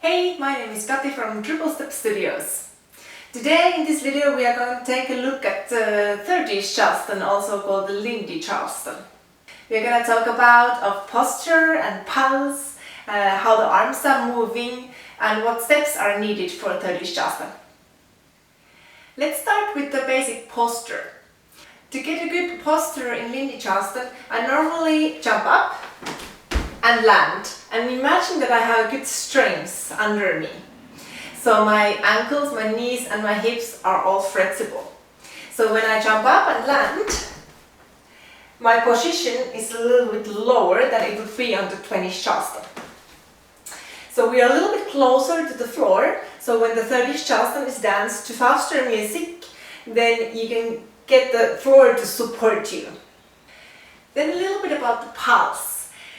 Hey, my name is Kati from Triple Step Studios. Today in this video we are going to take a look at the 30s Charleston, also called the Lindy Charleston. We are going to talk about posture and pulse, how the arms are moving and what steps are needed for 30s Charleston. Let's start with the basic posture. To get a good posture in Lindy Charleston, I normally jump up and land and imagine that I have good strength under me. So my ankles, my knees and my hips are all flexible. So when I jump up and land, my position is a little bit lower than it would be on the 20s Charleston. So we are a little bit closer to the floor, so when the 30s Charleston is danced to faster music, then you can get the floor to support you. Then a little bit about the pulse.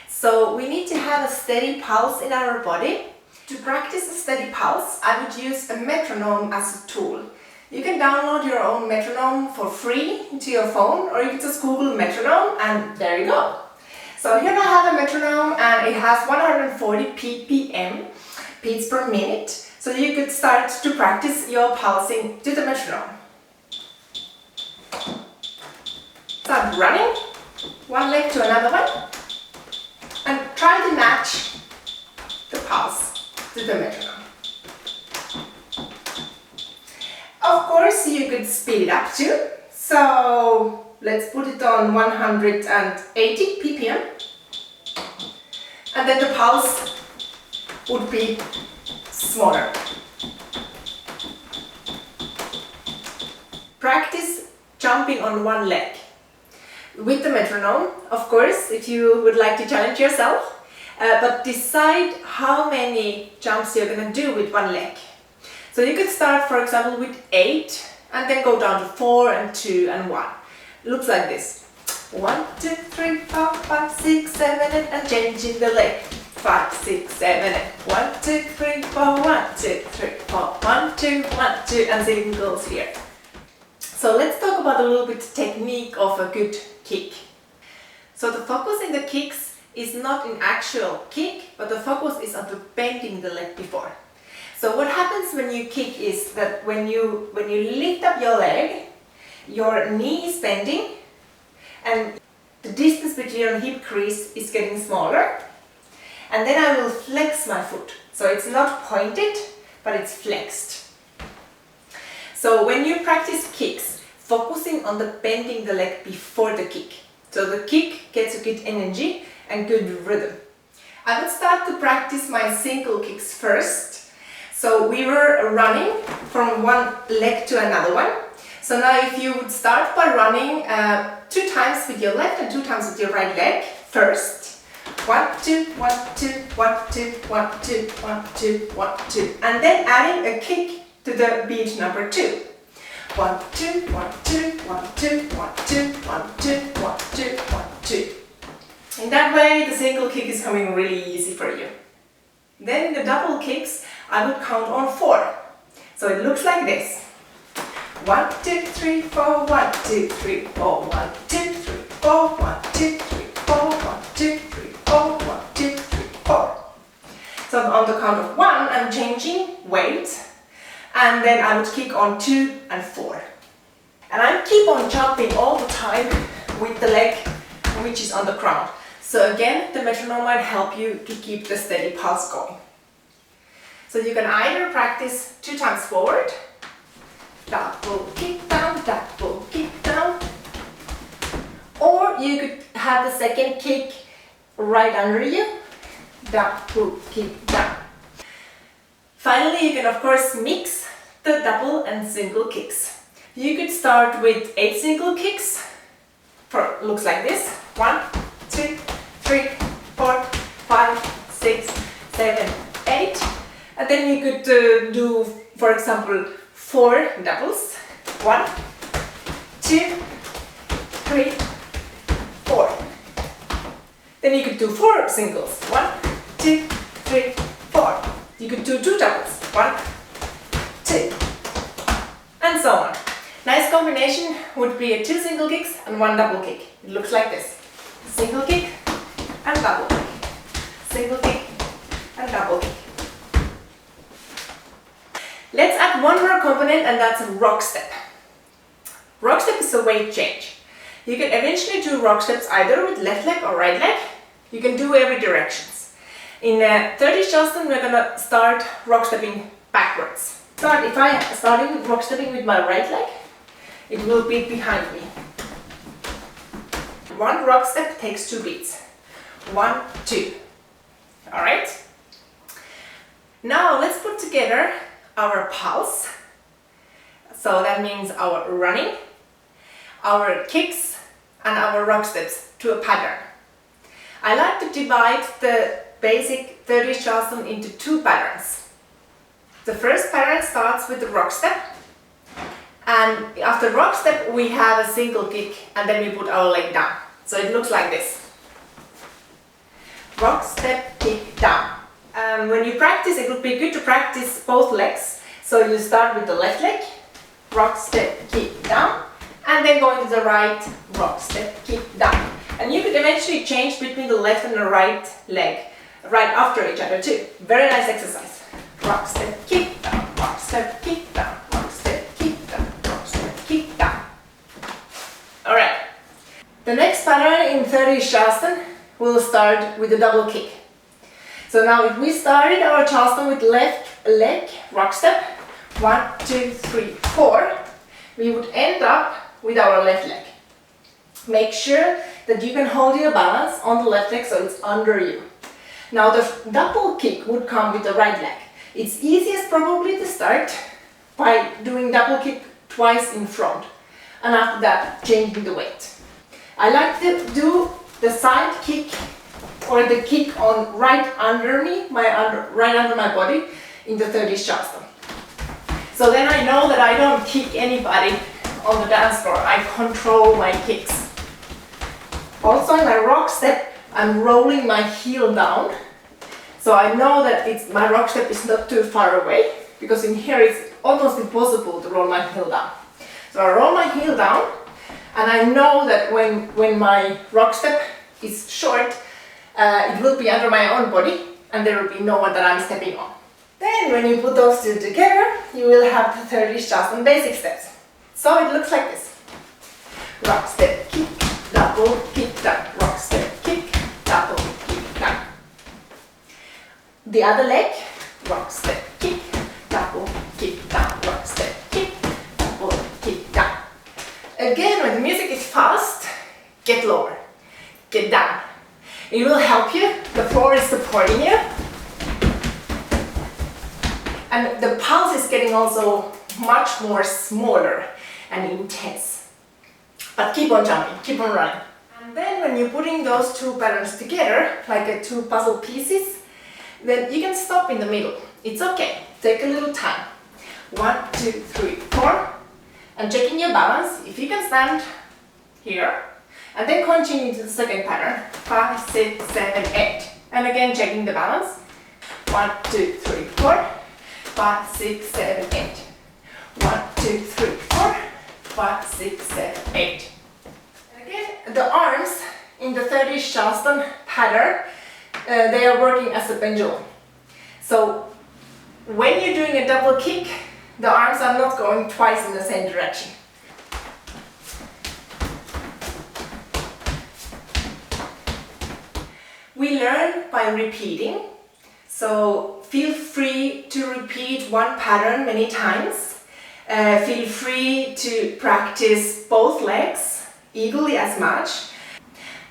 So we need to have a steady pulse in our body. To practice a steady pulse, I would use a metronome as a tool. You can download your own metronome for free to your phone, or you can just Google metronome and there you go. So here I have a metronome and it has 140 ppm, beats per minute. So you could start to practice your pulsing to the metronome. Start running, one leg to another one, and try to match the pulse to the metronome. Of course, you could speed it up too. So let's put it on 180 ppm, and then the pulse would be smaller. Practice jumping on one leg with the metronome, of course, if you would like to challenge yourself, but decide how many jumps you're going to do with one leg. So you could start, for example, with 8 and then go down to 4 and 2 and 1. It looks like this. 1, 2, 3, 4, 5, 6, 7, 8, and changing the leg. 5, 6, 7, 8. 1, 2, 3, 4, 1, 2, 3, 4, 1, 2, 1, 2, and singles here. So let's talk about a little bit technique of a good kick. So the focus in the kicks is not in actual kick, but the focus is on the bending the leg before. So what happens when you kick is that when you lift up your leg, your knee is bending and the distance between your hip crease is getting smaller, and then I will flex my foot. So it's not pointed, but it's flexed. So when you practice kicks, focusing on the bending the leg before the kick. So the kick gets a good energy and good rhythm. I would start to practice my single kicks first. So we were running from one leg to another one. So now if you would start by running 2 times with your left and 2 times with your right leg first. 1, 2, 1, 2, 1, 2, 1, 2, 1, 2, 1, 2. And then adding a kick to the beat number 2. 1, 2, 1, 2, 1, 2, 1, 2, 1, 2, 1, 2, 1, 2. In that way, the single kick is coming really easy for you. Then in the double kicks, I would count on 4. So it looks like this. 1, 2, 3, 4, 1, 2, 3, 4, 1, 2, 3, 4, 1, 2, 3, 4, 1, 2, 3, 4, 1, 2, 3, 4. So on the count of 1, I'm changing weight, and then I would kick on 2 and 4. And I keep on jumping all the time with the leg which is on the ground. So again, the metronome might help you to keep the steady pulse going. So you can either practice 2 times forward, double kick down, or you could have the second kick right under you, double kick down. Finally, you can of course mix the double and single kicks. You could start with 8 single kicks, looks like this. 1, 2, 3, 4, 5, 6, 7, 8. And then you could do, for example, 4 doubles. 1, 2, 3, 4. Then you could do 4 singles. 1, 2, 3, 4. You could do 2 doubles. 1, 2, and so on. Nice combination would be a 2 single kicks and 1 double kick. It looks like this. Single kick and double kick. Single kick and double kick. Let's add one more component, and that's a rock step. Rock step is a weight change. You can eventually do rock steps either with left leg or right leg. You can do every directions. In 30 Charleston, we're gonna start rock stepping backwards. If I am starting rock stepping with my right leg, it will be behind me. One rock step takes 2 beats. 1, 2. Alright? Now let's put together our pulse. So that means our running, our kicks, and our rock steps to a pattern. I like to divide the basic 30 Charleston into 2 patterns. The first pattern starts with the rock step, and after rock step we have a single kick, and then we put our leg down. So it looks like this. Rock step, kick, down. When you practice, it would be good to practice both legs. So you start with the left leg, rock step, kick, down, and then going to the right, rock step, kick, down. And you could eventually change between the left and the right leg right after each other too. Very nice exercise. Rock step, kick, down, rock step, kick, down, rock step, kick, down, rock step, kick, down. Alright. The next pattern in 30 Charleston will start with a double kick. So now if we started our Charleston with left leg, rock step, 1, 2, 3, 4, we would end up with our left leg. Make sure that you can hold your balance on the left leg so it's under you. Now the double kick would come with the right leg. It's easiest probably to start by doing double kick twice in front, and after that changing the weight. I like to do the side kick or the kick on right under me, right under my body in the 30 Charleston. So then I know that I don't kick anybody on the dance floor. I control my kicks. Also in my rock step, I'm rolling my heel down. So I know that my rock step is not too far away, because in here it's almost impossible to roll my heel down. So I roll my heel down, and I know that when my rock step is short, it will be under my own body, and there will be no one that I'm stepping on. Then when you put those 2 together, you will have the 30 Charleston basic steps. So it looks like this. Rock step, kick, double, kick, down, rock step, kick, double, kick, down. The other leg, rock step, kick, double, kick, down, rock step, kick, double, kick, down. Again, when the music is fast, get lower, get down. It will help you, the floor is supporting you. And the pulse is getting also much more smaller and intense. But keep on jumping, keep on running. And then when you're putting those 2 patterns together, like 2 puzzle pieces, then you can stop in the middle. It's okay, take a little time. 1, 2, 3, 4. And checking your balance, if you can stand here, and then continue to the second pattern, 5, 6, 7, 8. And again checking the balance. 1, 2, 3, 4, 5, 6, 7, 8. 1, 2, 3, 4, 5, 6, 7, 8. And again, the arms in the 30 Charleston pattern, they are working as a pendulum. So when you're doing a double kick, the arms are not going twice in the same direction. We learn by repeating, so feel free to repeat one pattern many times. Feel free to practice both legs equally as much.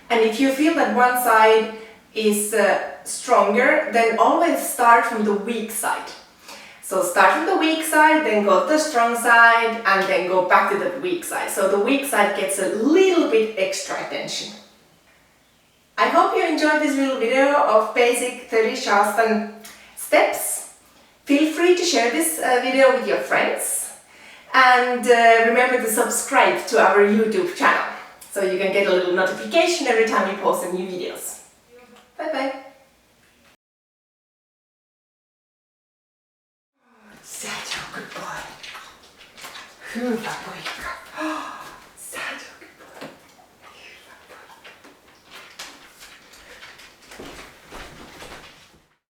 And if you feel that one side is stronger, then always start from the weak side. So start from the weak side, then go to the strong side, and then go back to the weak side. So the weak side gets a little bit extra attention. I hope you enjoyed this little video of basic 30 Charleston steps. Feel free to share this video with your friends, and remember to subscribe to our YouTube channel so you can get a little notification every time we post new videos. Bye bye. Such a good boy. Good boy.